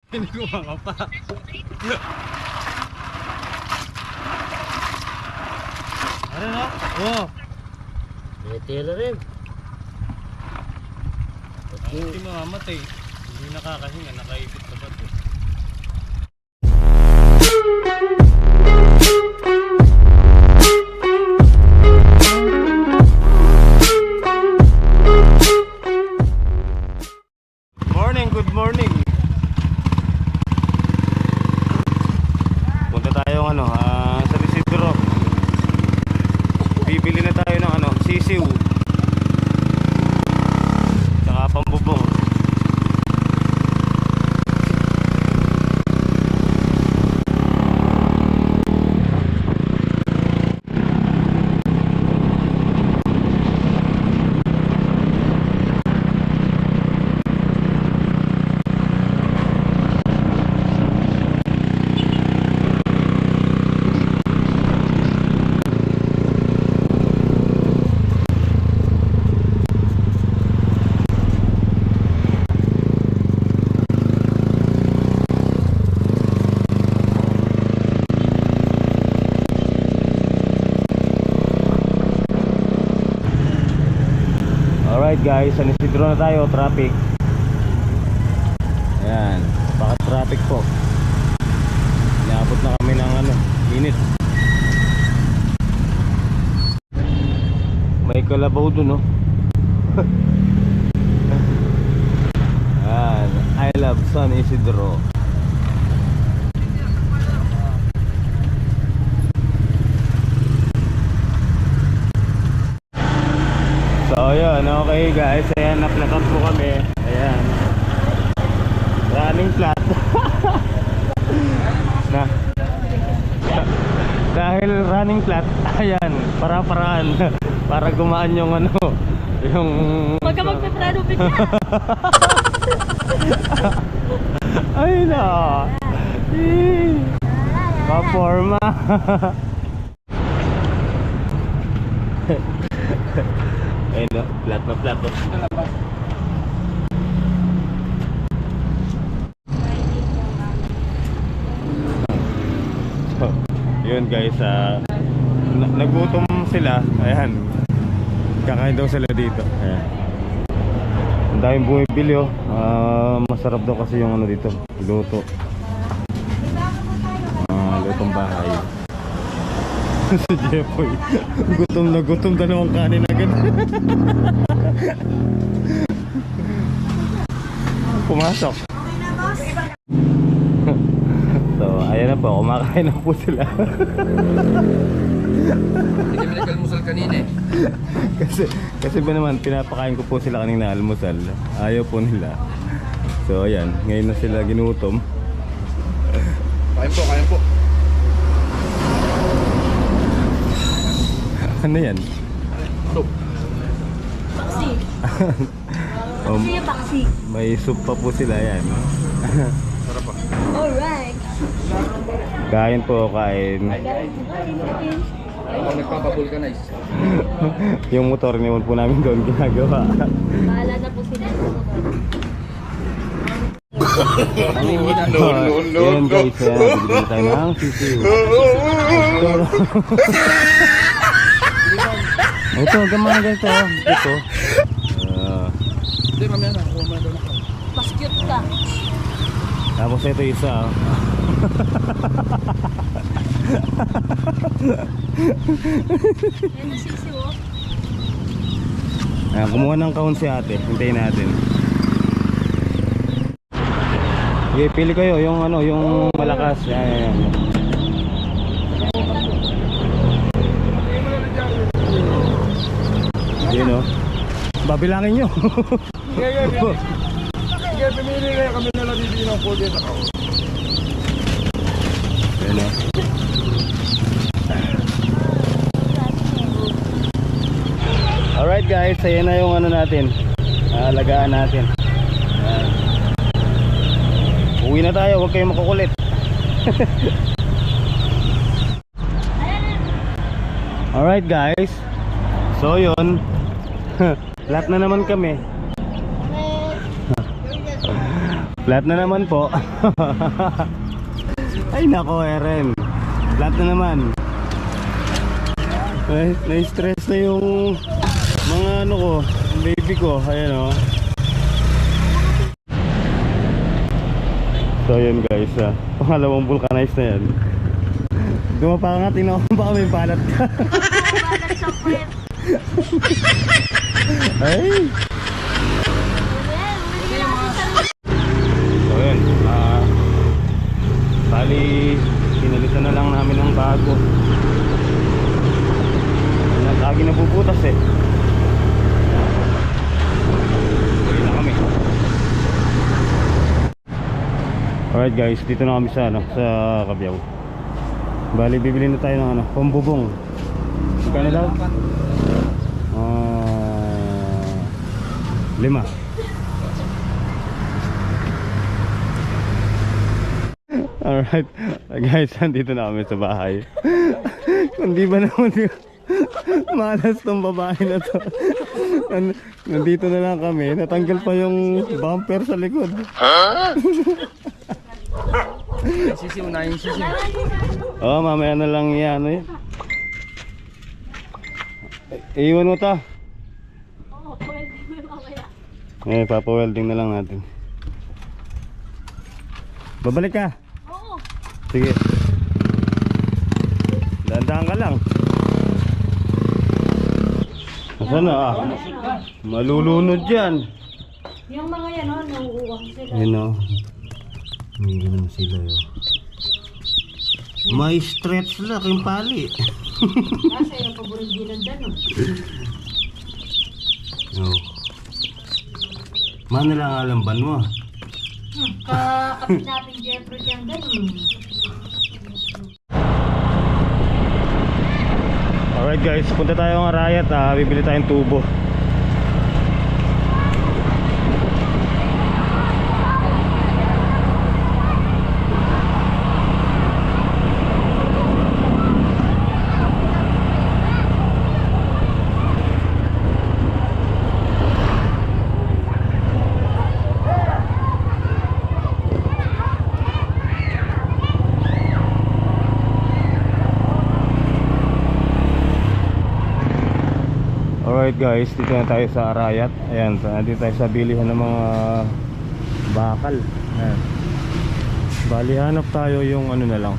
Hindi ko makapa. Ano na? Oo. Tela rin. Hindi mamamatay. Hindi nakakahinga, nakaipit sa bato. Good morning. Punta tayo sa Isidro. Bibili na tayo ng sisiw. Tsaka pambubong. Alright guys, San Isidro na tayo, traffic. Ayan, baka traffic po. Naabot na kami ng init. May kalabaw dun, no? Ayan, I love San Isidro. So yun, okay guys, ayan, naplatan po kami. Ayan, running flat. Dahil running flat, ayan, para-paraan. Para gumaan yung yung Huwag ka magpaprado bigla. ay na paporma. Ayun no, flat na flat no? So, yun guys, nagutom sila. Ayan, kakain daw sila dito. Ayan, ang daming bumibili oh. Masarap daw kasi yung dito, luto. Lutong bahay. Si Jeffoy gutom na gutom, dalawang kanin agad. Pumasok. So ayan na po, kumakain na po sila. Hindi kami nag-almusal kanina eh. Kasi ba naman pinapakain ko po sila kanina almusal. Ayaw po nila. So ayan, ngayon na sila ginutom. Kain po. Ano yan? Soup. Paksi. Paksi yung paksi. May soup pa po sila yan. Sarap pa. Alright. Kain po, kain. Ako nagpapavulcanize. Yung motor niyon po namin doon ginagawa. Bahala na po sila. Ayan guys, bibili tayo ng sisiw. Ito, gamang ganito. Ito. Hindi, mamaya na. Kumain doon ako. Mas cute ka. Tapos ito isa. Yan yung sisiw oh. Kumuha ng kahon si ate. Hintayin natin. Okay, pili kayo yung yung malakas. Ayan. Yun o. Babilangin nyo. Sige, pumili kayo. Kami na lang bibili ng food dito ako. Yun o. Alright guys, ayan na yung natin. Alagaan natin. Ayan. Uwi na tayo, huwag kayong makukulit. Alright guys, so yun. Flat na naman kami. Flat na naman po. Ay nako, Eren. Flat na naman. Ay, na-stress na yung mga ano ko, baby ko. Ayan o. So yun guys, pangalawang vulcanize na yan. Dumapangat, ino, baka may balat ka. Balat sa puwet. Ay! So yun, bali, pinalitan na lang namin ng bago. Lagi nabubutas eh. Uwi na kami. Alright guys, dito na kami sa Cabiao. Bali, bibili na tayo ng pambubong. Magkano daw? 5. Alright guys, nandito na kami sa bahay. Kundi ba naman malas tong babae na to. Nandito na lang kami. Natanggal pa yung bumper sa likod. Sisi, unahin sisi. Oh, mamaya na lang yan eh. Iwan mo ta. Oo, pwede mo mamaya. Papa-welding na lang natin. Babalik ka. Oo. Sige. Dahan-dahan ka lang. Nasaan na malulunod yan. Yung mga yan, nauuwang sila. Yun o. May ganun sila yun. May stretch lang yung pali. Kasi yung paborong dinandan, no? No. Mana lang alamban mo. Kakapit natin Jeffrey yung ganun. Alright guys, punta tayo ng Arayat. Bibili tayong tubo. Alright guys, dito na tayo sa Arayat. Ayan, nandito tayo sa bilihan ng mga bakal. Ayan. Bali, hanap tayo yung ano na lang,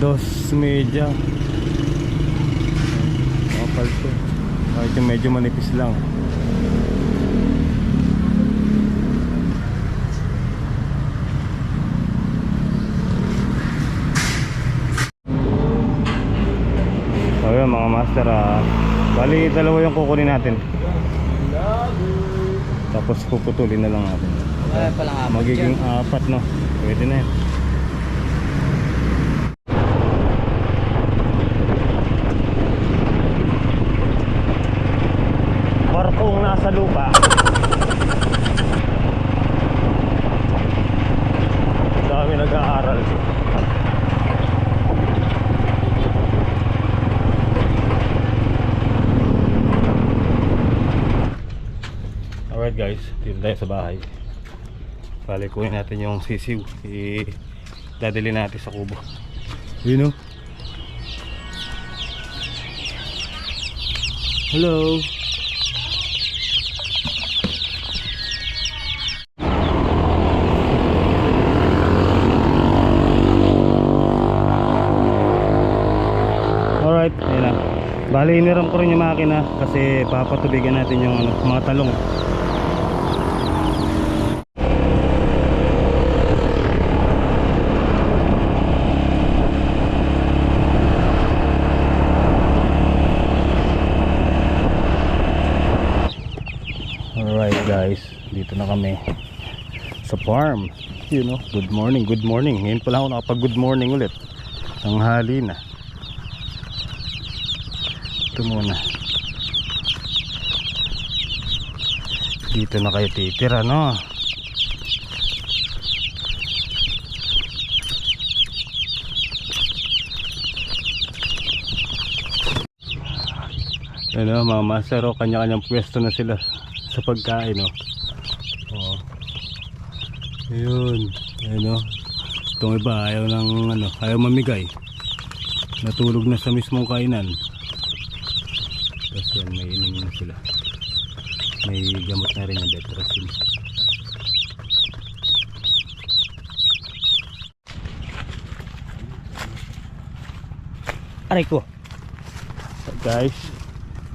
2 media. Bakal to. Kahit yung medyo manipis lang. So yun mga master, bali 2 yung kukunin natin. Tapos puputulin na lang natin. Magiging 4 no. Pwede na yan. Barkong nasa lupa. Dami nag-aaral. Alright guys, dito tayo sa bahay. Bali, kunin natin yung sisiw. Dadali natin sa kubo. Yun o. Hello. Alright, ayun na. Bali, iniram ko rin yung makina kasi papatubigan natin yung mga talong. Alright guys, dito na kami sa farm. You know, good morning, good morning. Ngayon pala ako nakapag good morning ulit. Tanghali na. Ito muna. Dito na kayo titira, no? Ano, mga master, kanya-kanyang pwesto na sila sa pagkain, no? Oh. Ayun. Ayun o. Itong iba ayaw ng ano, ayaw mamigay. Natulog na sa mismong kainan. Tapos yan, may inom na sila. May gamot na rin yung Betracin. Aray ko. So guys,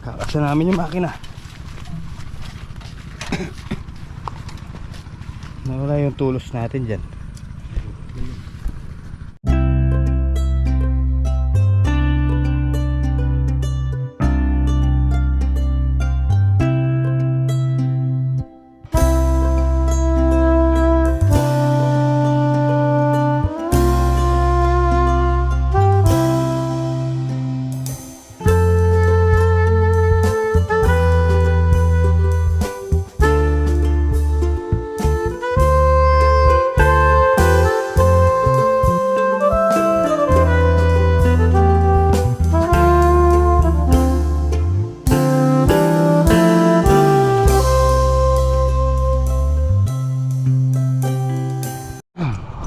kakasa namin yung makina. Nawala yung tulos natin dyan.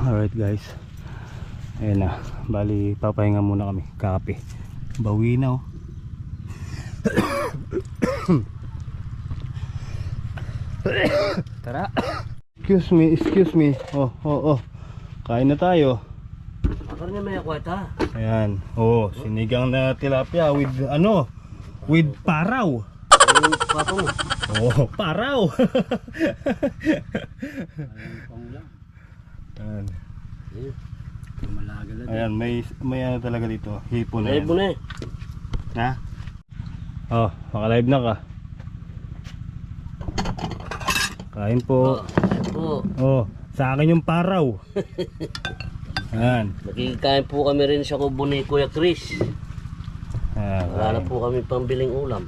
Alright guys, ayun na, bali papahinga muna kami, kape, bawi na oh. Tara. Excuse me, oh, kain na tayo. Akar niya may akwata. Ayan, sinigang na tilapia with ano, with paraw. Patong. Paraw. Ayan. Malaga na. Ayan, may ano talaga dito, hipon na yan. Live mo na eh. Ha? Maka-live na ka. Kain po. Live po. Sa akin yung paraw. Ayan. Nakikikain po kami rin sa kubo ni Kuya Chris. Wala na po kami pambiling ulam.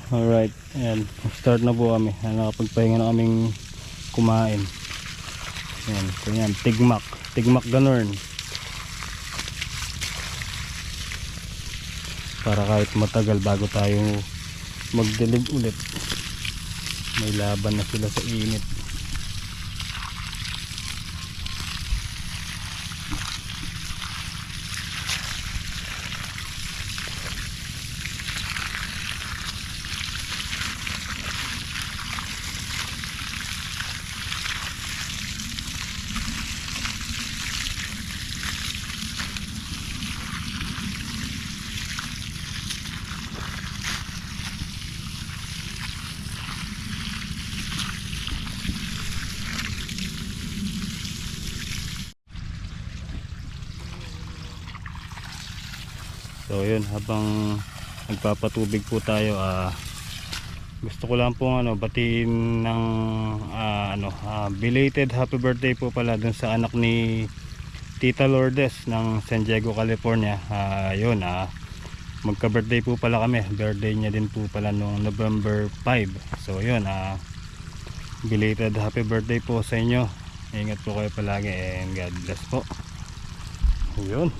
Alright, ayan, start na po kami. Nakapagpahinga na kaming kumain. Ayan, ganyan, tigmak ganun. Para kahit matagal bago tayo magdilig ulit, may laban na sila sa init. So yun, habang nagpapatubig po tayo, gusto ko lang pong batiin ng belated happy birthday po pala dun sa anak ni Tita Lourdes ng San Diego, California. Yun, magka birthday po pala kami, birthday niya din po pala noong November 5. So yun, belated happy birthday po sa inyo. Ingat po kayo palagi and God bless po. Yun,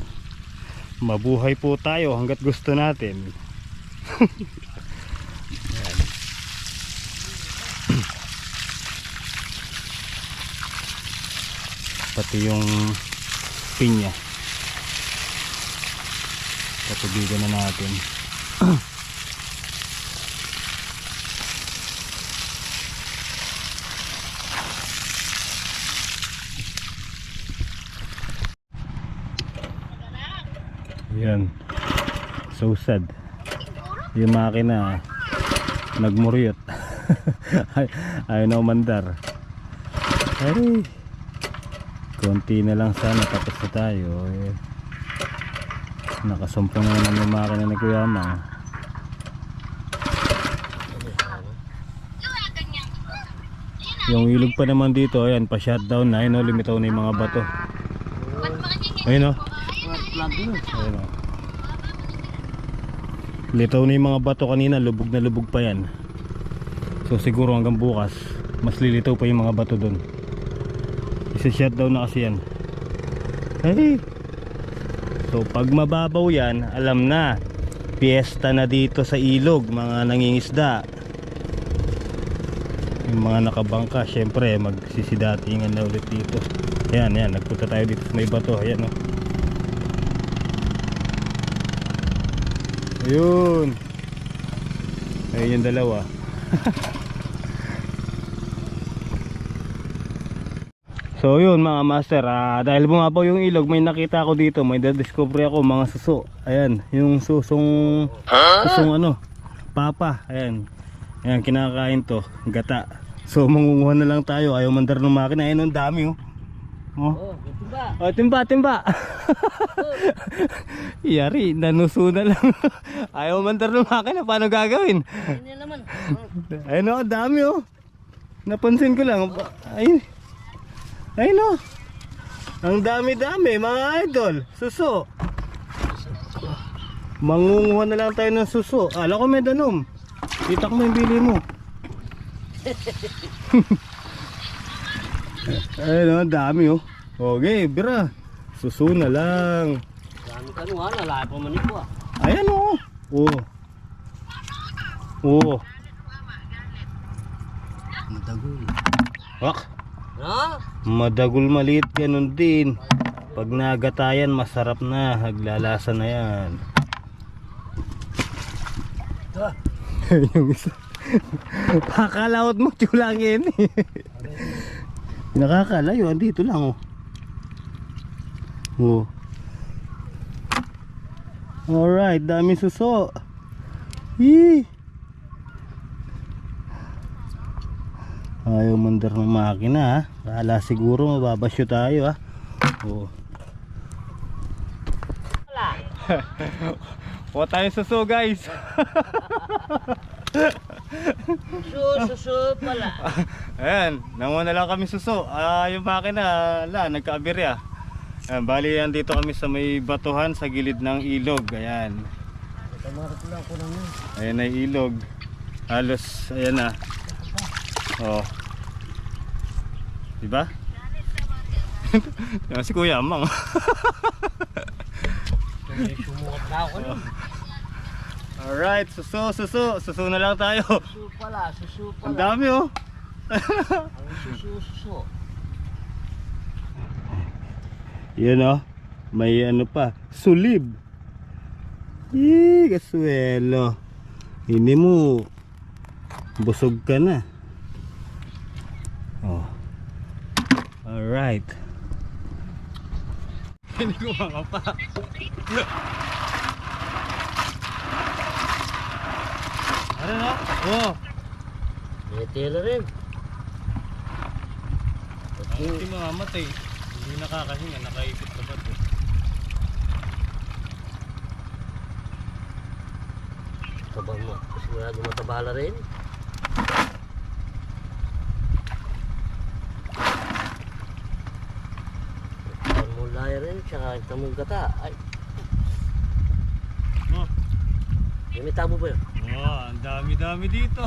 mabuhay po tayo hanggat gusto natin. Pati yung pinya patubigan na natin. Yan, so sad yung makina nagmuryot. Ayaw na umandar. Ay, konti na lang sana tapos na tayo eh. Nakasumpong na naman yung makina ni Kuya Mang. Yung ilog pa naman dito, ayan, pa-shutdown na, ayun o, limitaw na yung mga bato. Ayun o, Plug mo. ayun o. Litaw na yung mga bato kanina, lubog na lubog pa yan. So siguro hanggang bukas, mas lilitaw pa yung mga bato dun. Isa-shutdown na kasi yan. Ay! So pag mababaw yan, alam na, piyesta na dito sa ilog, mga nangingisda. Yung mga nakabangka, syempre magsisidatingan na ulit dito. Ayan, ayan, nagpunta tayo dito sa may bato. Ayan o. Ayun. Ayun yung dalawa. So yun mga master, dahil bumabaw yung ilog, may nakita ako dito, may na-discover ako mga suso. Ayan, yung susong ano, papa. Ayan. Ayan, kinakain to, gata. So mangunguha na lang tayo, ayaw mandar ng makina. Ayan, ang dami oh. Oh, Timba. oh timba. Yari, nanuso na lang. Ayaw mandar ng makina, paano gagawin? Hindi naman. Ayun oh, ang dami oh. Napansin ko lang. Ayun. Ayun oh. Ang dami-dami mga idol. Suso. Mangunguha na lang tayo ng suso. Ala ko may danom. Itak mo yung bili mo. Ayun oh, dami oh. Okay, bira. Suso na lang. Dami ka nung lalaki pa man ito Ayan oh. Oh. Oh. Matagul. Wak. Ha? Madagul maliit ganun din. Pag nagatayan masarap na. Naglalasa na yan. Yung isa. Pakalawat mo tulangin. Nakakalayo. Andito lang oh. Oh. Alright, dami suso. Yee. Ayaw mandar ng makina ha. Kala siguro mababasyo tayo ha. Oo. Kuha tayo suso guys. Suso pala. Ayan, nanguna lang kami suso. Yung makina, nagka-aberya. Ayan, bali yan dito kami sa may batuhan sa gilid ng ilog. Ayan. Ayan na yung ilog. Halos, ayan na. Oh. Diba? Yan si Kuya Mang. Sumukat na ako. Alright, suso na lang tayo. Suso pala. Ang dami oh. Ang suso. Yan oh. May ano pa, sulib. Kasuelo. Hindi mo busog ka na. Oh. Alright. Hindi ko makapa. Ano na? Oh. May tela rin. Hindi mamamatay. Hindi nakakahinga, nakaipit ka ba ito? Tabang mo. Sigurado matabala rin. Tabang mo laya rin. Tsaka ito mong gata. Ay. Oh. May tabo ba yun? Oh, ang dami-dami dito.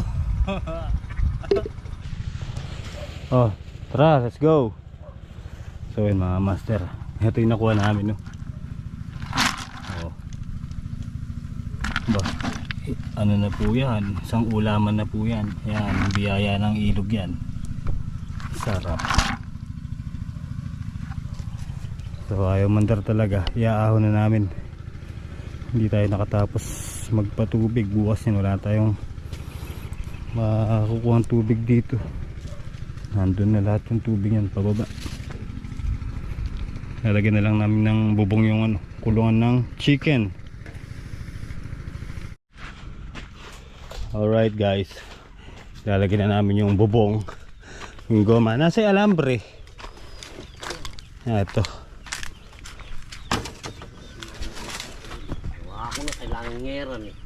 Oh, tara, let's go. So yun mga master, ito yung nakuha namin no. Oh. Ba, ano na po yan, isang ulaman na po yan. Yan, biyaya ng ilog yan. Sarap. So ayaw mandar talaga, iaahon na namin. Hindi tayo nakatapos magpatubig. Bukas yan, wala tayong makukuha ng tubig dito. Nandun na lahat yung tubig yan pababa. Lalagyan na lang namin ng bubong yung ano, kulungan ng chicken. Alright guys, lalagyan na namin yung bubong. Yung goma. Nasa alambre. Ito. Wala ko na kailangan ngeran eh.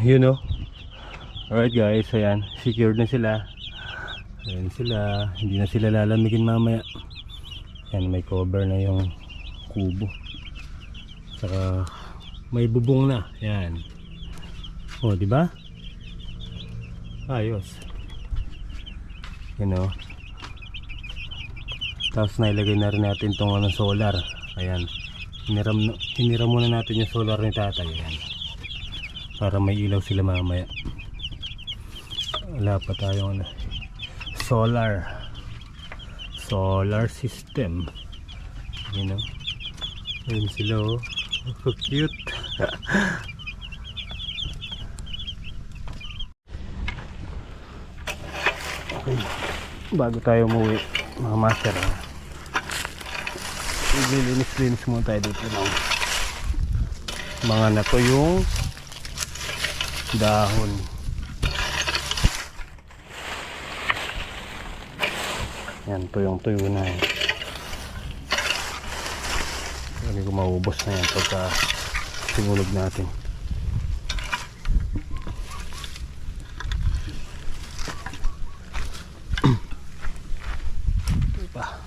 You know. Alright guys, ayan, secured na sila. Ayan sila, hindi na sila lalamigin mamaya. Ayan, may cover na yung kubo. Saka may bubong na. Ayan. Oh, di ba? Ayos. You know. Tapos nailagay na rin natin tong solar. Ayan. Hiniram muna natin yung solar ni tatay. Ayan. Para may ilaw sila mamaya. Wala pa tayong solar system, you know. Ayun sila, oh. So cute. Okay, bago tayo umuwi mga master, linis muna tayo dito ng mga nato yung dahon. Yan, tuyong-tuyo na yan. Hindi ko maubos na yan pagka sinulog natin. Ito pa.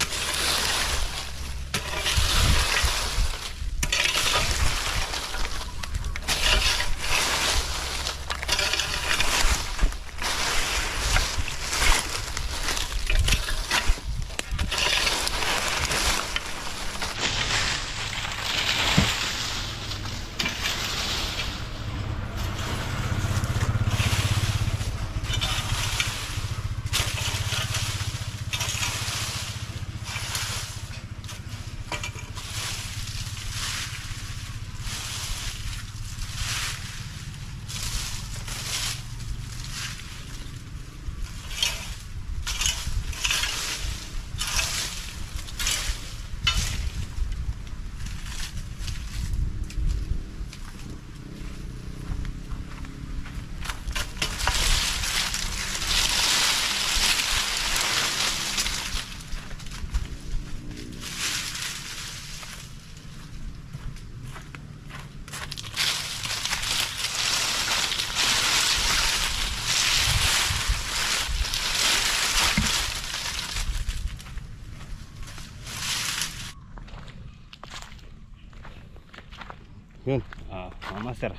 Yun, mga master,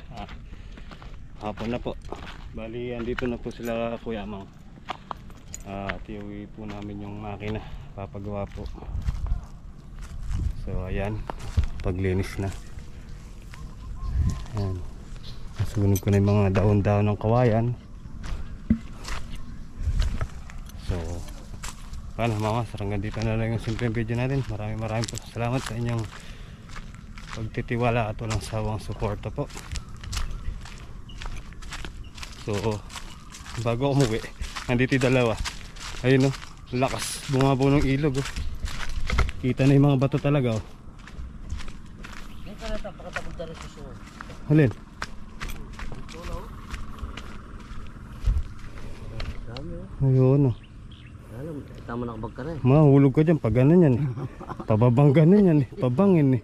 hapon na po. Bali, andito na po sila Kuya Mang. At iuwi po namin yung makina, papagawa po. So ayan, paglinis na. Ayan, nasunog ko na yung mga daon-daon ng kawayan. So paano mga mas, hanggang dito na lang yung simpleng video natin. Maraming po salamat sa inyong pagtitiwala at walang sawang suporta po. So bago umuwi, nandito yung dalawa. Ayun o, lakas bumabaw ng ilog oh. Kita na yung mga bato talaga oh. Hindi ka na pakatapag na rin sa suwa. Halin? Dami oh. Ayun oh. Alam, tama nakabag ka na eh. Mahulog ka dyan pag ganun yan eh. Pababang ganun yan eh. Pabangin eh.